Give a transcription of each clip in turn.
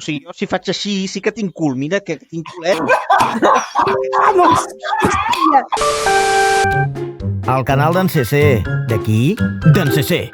O sigui, jo si faig així sí que tinc cul. Mira que tinc culet. Al canal d'en CC. D'aquí, d'en CC.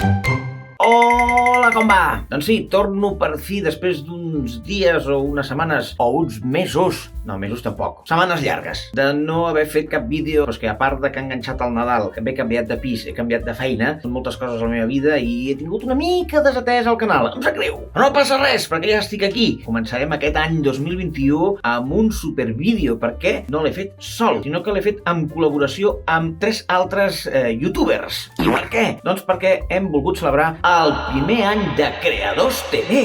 Hola, com va? Doncs sí, torno per fi després d'uns dies o unes setmanes o uns mesos, no, mesos tampoc, setmanes llargues, de no haver fet cap vídeo, però és que a part de que he enganxat al Nadal, que m'he canviat de pis, he canviat de feina, són moltes coses a la meva vida i he tingut una mica desatès al canal, em sap greu. Però no passa res, perquè ja estic aquí. Començarem aquest any 2021 amb un supervídeo, perquè no l'he fet sol, sinó que l'he fet en col·laboració amb 3 altres youtubers. I per què? Doncs perquè hem volgut celebrar el primer any de Creadors TV.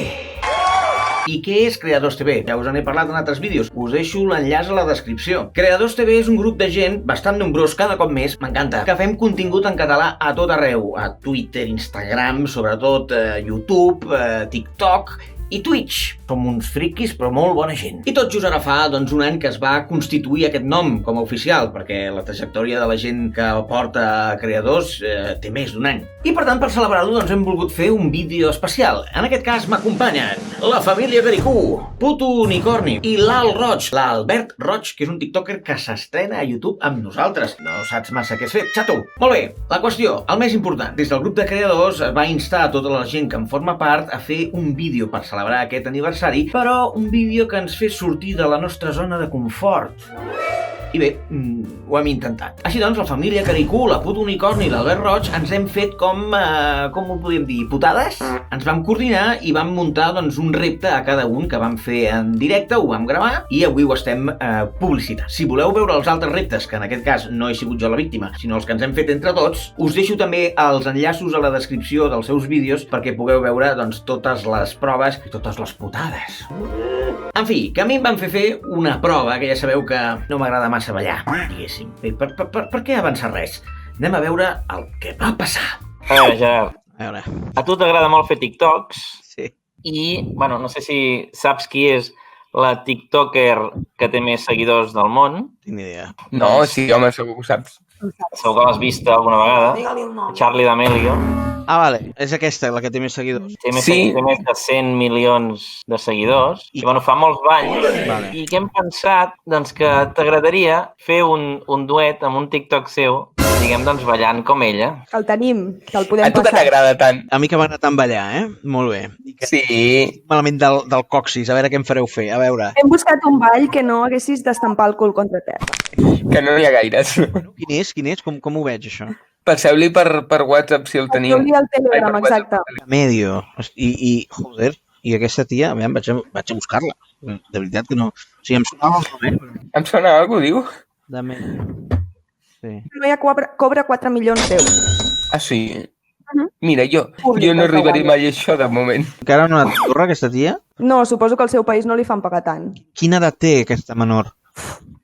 I què és Creadors TV? Ja us n'he parlat en altres vídeos. Us deixo l'enllaç a la descripció. Creadors TV és un grup de gent bastant nombrós, cada cop més, m'encanta, que fem contingut en català a tot arreu. A Twitter, Instagram, sobretot YouTube, TikTok i Twitch. Som uns friquis, però molt bona gent. I tot just ara fa un any que es va constituir aquest nom com a oficial, perquè la trajectòria de la gent que porta Creadors té més d'un any. I per tant, per celebrar-ho, hem volgut fer un vídeo especial. En aquest cas m'acompanyen la família Garicú, Puto Unicorni i l'Al Roig, l'Albert Roig, que és un tiktoker que s'estrena a YouTube amb nosaltres. No saps massa què has fet, xato? Molt bé, la qüestió, el més important, des del grup de Creadors es va instar a tota la gent que en forma part a fer un vídeo per celebrar aquest aniversari, però un vídeo que ens fes sortir de la nostra zona de confort. I bé, ho hem intentat. Així doncs, la família Caricú, la Puto Unicorni i l'Albert Roig ens hem fet com ho podríem dir, putades? Ens vam coordinar i vam muntar un repte a cada un que vam fer en directe, ho vam gravar i avui ho estem publicitant. Si voleu veure els altres reptes, que en aquest cas no he sigut jo la víctima, sinó els que ens hem fet entre tots, us deixo també els enllaços a la descripció dels seus vídeos perquè pugueu veure totes les proves i totes les putades. En fi, que a mi em van fer una prova, que ja sabeu que no m'agrada massa ballar, diguéssim. Per què avançar res? Anem a veure el que va passar. A veure, Gerard, a tu t'agrada molt fer TikToks. Sí. I, bueno, no sé si saps qui és la tiktoker que té més seguidors del món. Tinc ni idea. No, sí, home, segur que ho saps. Segur que l'has vist alguna vegada. Charli D'Amelio. Ah, vale, és aquesta la que té més seguidors. Té més de 100 milions de seguidors. I, bueno, fa molts anys. Vale. I que hem pensat, que t'agradaria fer un duet amb un TikTok seu, diguem, ballant com ella. Que el tenim, que el podem passar. A tu que t'agrada tant. A mi que m'agrada tant ballar, Molt bé. Sí. Malament del coccis, a veure què em fareu fer, a veure. Hem buscat un ball que no haguessis d'estampar el cul contra terra. Que no n'hi ha gaires. Quin és? Com ho veig, això? Passeu-li per WhatsApp si el teniu. Passeu-li al Telegram, exacte. Medio. Joder, i aquesta tia, a veure, vaig a buscar-la. De veritat que no. O sigui, em sonava el nom, Em sona alguna cosa, diu? De Medio. Sí. No ja cobra 4 milions d'euros. Ah, sí? Mira, jo no arribaré mai a això, de moment. Encara no ha de torre, aquesta tia? No, suposo que al seu país no li fan pagar tant. Quina edat té aquesta menor?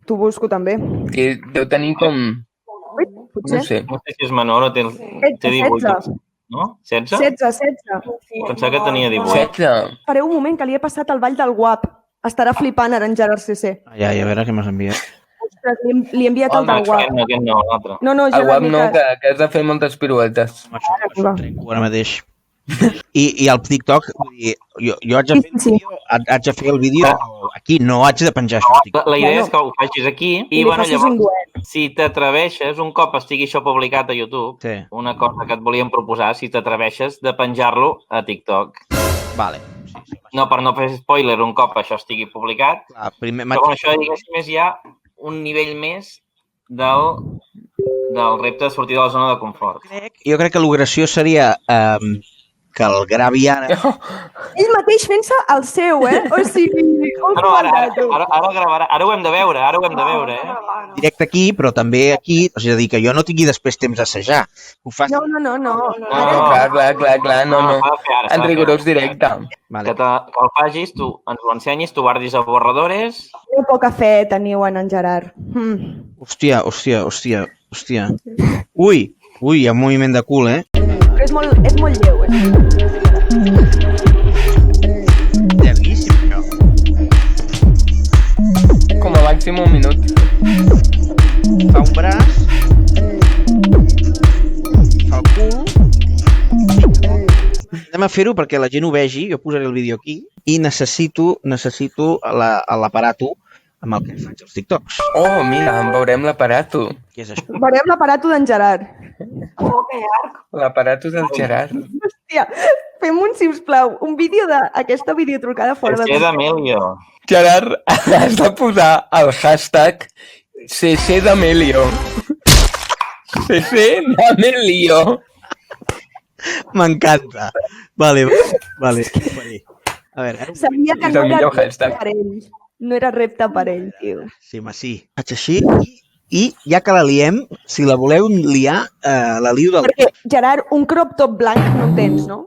T'ho busco també. Que deu tenir com... 8, potser? No sé. No sé si és menor o té 18. No? 16? 16. Pensava que tenia 18. 16. Fareu un moment que li he passat el ball del guap. Estarà flipant ara en Gerard CC. Ja, a veure què m'has enviat. Ostres, li he enviat el del guap. Aquest no, l'altre. No, El guap no, que has de fer moltes piruetes. Això trenco ara mateix. I el TikTok, jo haig de fer el vídeo aquí, no haig de penjar això. La idea és que ho facis aquí i, bueno, llavors, si t'atreveixes, un cop estigui això publicat a YouTube, una cosa que et volíem proposar, si t'atreveixes de penjar-lo a TikTok. Vale. No, per no fer spoiler, un cop això estigui publicat. Però bueno, això, diguéssim, és ja un nivell més del repte de sortir de la zona de confort. Jo crec que la graciós seria que el gravi ara... Ell mateix fent-se el seu, O sigui... No, ara el gravarà. Ara ho hem de veure, Directe aquí, però també aquí, és a dir, que jo no tingui després temps d'assajar. No. Clar, no. En rigorós directe. Que el facis, tu ens ho ensenyis, tu guardis a borradores... Que poca fe teniu en Gerard. Hòstia. Ui, hi ha un moviment de cul, Però és molt lleu, Llevíssim, això. Com a màxim un minut. Fa un braç, fa el cul... Anem Anem a fer-ho perquè la gent ho vegi, jo posaré el vídeo aquí, i necessito l'aparato amb el que faig els TikToks. Oh, mira, en veurem l'aparato. Què és això? Veurem l'aparato d'en Gerard. L'aparato del Gerard. Hòstia, fem sisplau, un vídeo d'aquesta videotrucada fora de... CC d'Emilio. Gerard, has de posar el hashtag CC d'Amelio. CC d'Amelio. M'encanta. Vale. A veure, Sabia que És no el era millor repte hashtag. per ell. No era repte per ell, tio. sí. Faig així i ja que la liem, si la voleu liar, la lio del... Perquè, Gerard, un crop top blanc no en tens, no?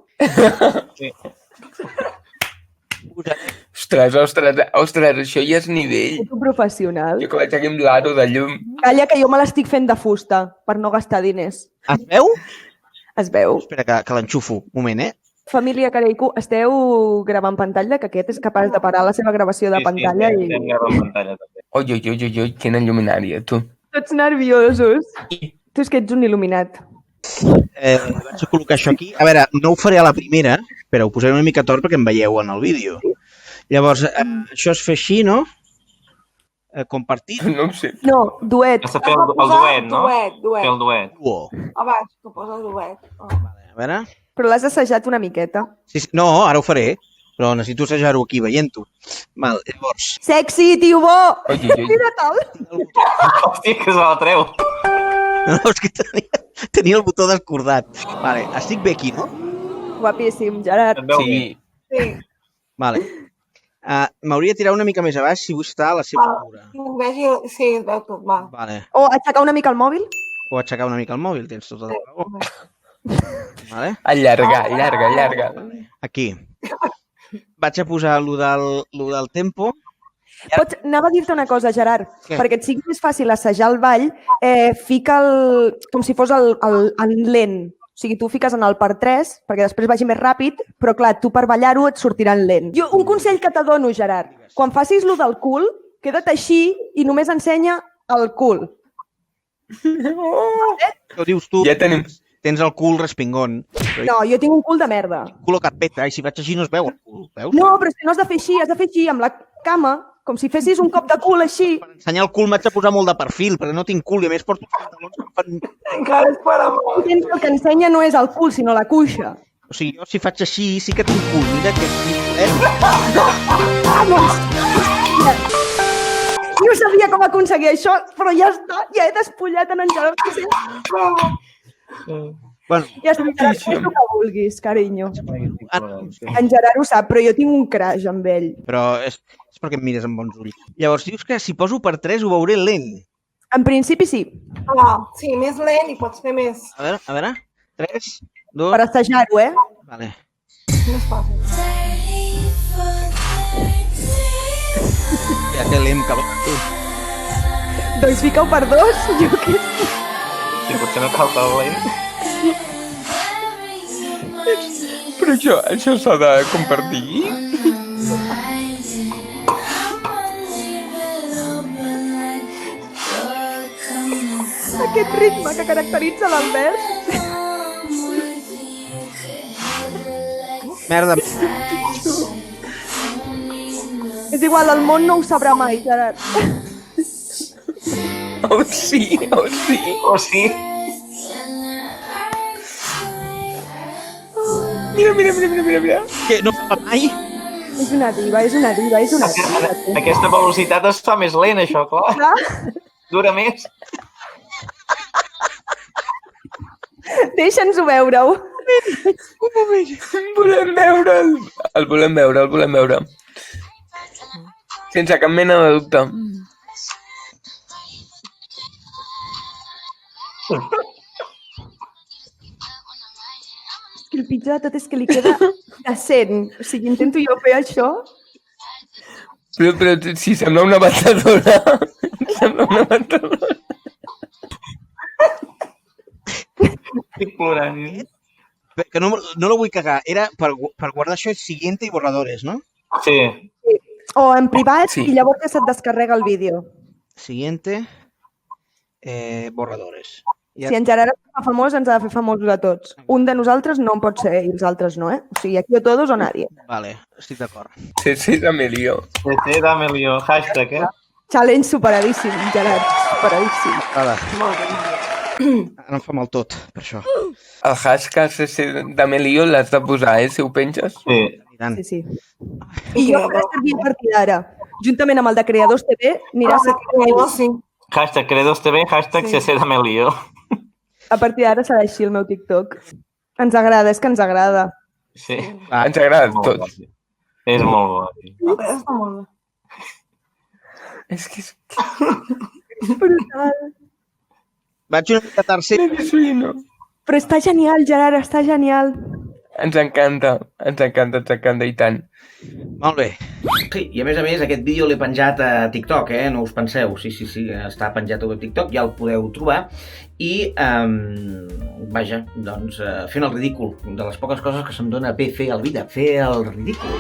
Ostres, això ja és nivell. Ets un professional. Jo que vaig aquí amb l'aro de llum. Calla, que jo me l'estic fent de fusta per no gastar diners. Es veu? Es veu. Espera, que l'enxufo. Un moment, Família Careico, esteu gravant pantalla, que aquest és capaç de parar la seva gravació de pantalla i... Estem gravant pantalla, també. Oi, quina lluminària, tu. Tots nerviosos. Tu és que ets un il·luminat. Vaig a col·locar això aquí. A veure, no ho faré a la primera, però ho posaré una mica tort perquè em veieu en el vídeo. Llavors, això es fa així, no? Compartit. No ho sé. No, duet. Has de fer el duet, no? Duet. Fer el duet. A baix, que posa el duet. Oh. A veure... Però l'has assajat una miqueta. Sí, no, ara ho faré, però necessito assajar-ho aquí veient-ho. Val, llavors... Sexy, tio bo! Oi. Mira tal! Hòstia, que se la treu. No, és que tenia el botó descordat. Vale, estic bé aquí, no? Guapíssim, Gerard. Et veu bé. Sí. Sí. Vale. M'hauria de tirar una mica més a baix si vull estar a la seva altura. Vegi... Sí, es veu tot, va. Vale. O aixecar una mica el mòbil. O aixecar una mica el mòbil, tens tota la raó. Vale. Allarga. Aquí. Vaig a posar lo del tempo. Pots, anava a dir-te una cosa, Gerard, Què? perquè et sigui més fàcil assajar el ball, fica com si fos el lent. O sigui, tu fiques en el per 3 perquè després vagi més ràpid, però clar, tu per ballar-ho et sortirà en lent. Jo, un consell que t'adono, Gerard, quan facis lo del cul, queda't així i només ensenya el cul. Què ho dius tu? Ja tenim... Tens el cul respingón. No, jo tinc un cul de merda. Culo carpeta, i si vaig així no es veu el cul, veus? No, però és que no has de fer així, amb la cama, com si fessis un cop de cul així. Per ensenyar el cul m'haig de posar molt de perfil, perquè no tinc cul i a més porto uns pantalons que fan... Encara és per amor. El que ensenya no és el cul, sinó la cuixa. O sigui, jo si faig així sí que tinc cul. Mira que és... No sabia com aconseguir això, però ja està, ja he despullat en Gerard. Bueno, Ja està, Gerard, fes el que vulguis, carinyo. ara, En Gerard ho sap, però jo tinc un crush amb ell. però és perquè em mires amb bons ulls. Llavors, dius que si poso per 3 ho veuré lent. En principi sí, Sí, més lent i pots fer més. A veure. 3, 2... per assajar-ho, eh? Vale. Més fàcil. Ja que lent que va. Doncs fica-ho per 2, jo què sé. Si potser no cal tan lent. Però això s'ha de compartir? Aquest ritme que caracteritza l'Albert. Merda. És igual, el món no ho sabrà mai, Gerard. Oh, sí. Oh, sí? Mira. Què, no fa mai? És una diva. Aquesta velocitat es fa més lent, això, clar. Clar? Dura més. Deixa'ns-ho veure-ho. Volem veure'l. El volem veure. Sense cap mena de dubte. És que el pitjor de tot és que li queda decent. O sigui, intento jo fer això. Però si sembla una batedora. Sembla una batedora. Estic plorant. Que no la vull cagar. Era per guardar això siguiente i borradores, no? Sí. O en privat, Sí. i llavors ja se't descarrega el vídeo. Siguiente, borradores. Si en Gerard es fa famós, ens ha de fer famosos a tots. Un de nosaltres no en pot ser i els altres no, O sigui, aquí o todos o nadie. Vale, estic d'acord. CC d'Amelio. CC d'Amelio, hashtag, Challenge superadíssim, Gerard, superadíssim. Ara. Ara em fa mal tot, per això. El hashtag CC d'Amelio l'has de posar, si ho penges? Sí. Sí. I jo faré servir a partir d'ara. Juntament amb el de Creadors TV, anirà a ser... Sí. Hashtag Creadors TV, hashtag CC d'Amelio. A partir d'ara serà així el meu TikTok. Ens agrada, és que ens agrada. Sí. Ens agrada a tots. És molt bo. Està molt bé. És que és... Brutal. Vaig una mica tercer. Però està genial, Gerard, està genial. Ens encanta i tant. Molt bé. Sí, i a més, aquest vídeo l'he penjat a TikTok, no us penseu. Sí, està penjat a TikTok, ja el podeu trobar. I, vaja, doncs, fent el ridícul. De les poques coses que se'm dona bé fer a la vida, fer el ridícul.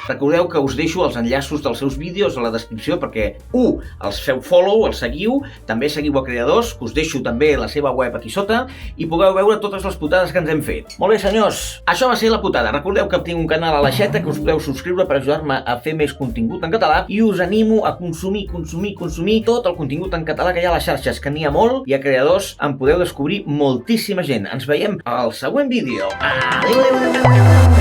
Recordeu que us deixo els enllaços dels seus vídeos a la descripció perquè, els feu follow, els seguiu, també seguiu a Creadors, que us deixo també la seva web aquí sota, i pugueu veure totes les putades que ens hem fet. Molt bé, senyors, això va ser la putada. Recordeu que tinc un canal a l'aixeta que us podeu subscriure per ajudar-me a fer més contingut en català i us animo a consumir tot el contingut en català que hi ha a les xarxes, que n'hi ha molt, i a Creadors en podeu descobrir moltíssima gent. Ens veiem al següent vídeo. Adéu!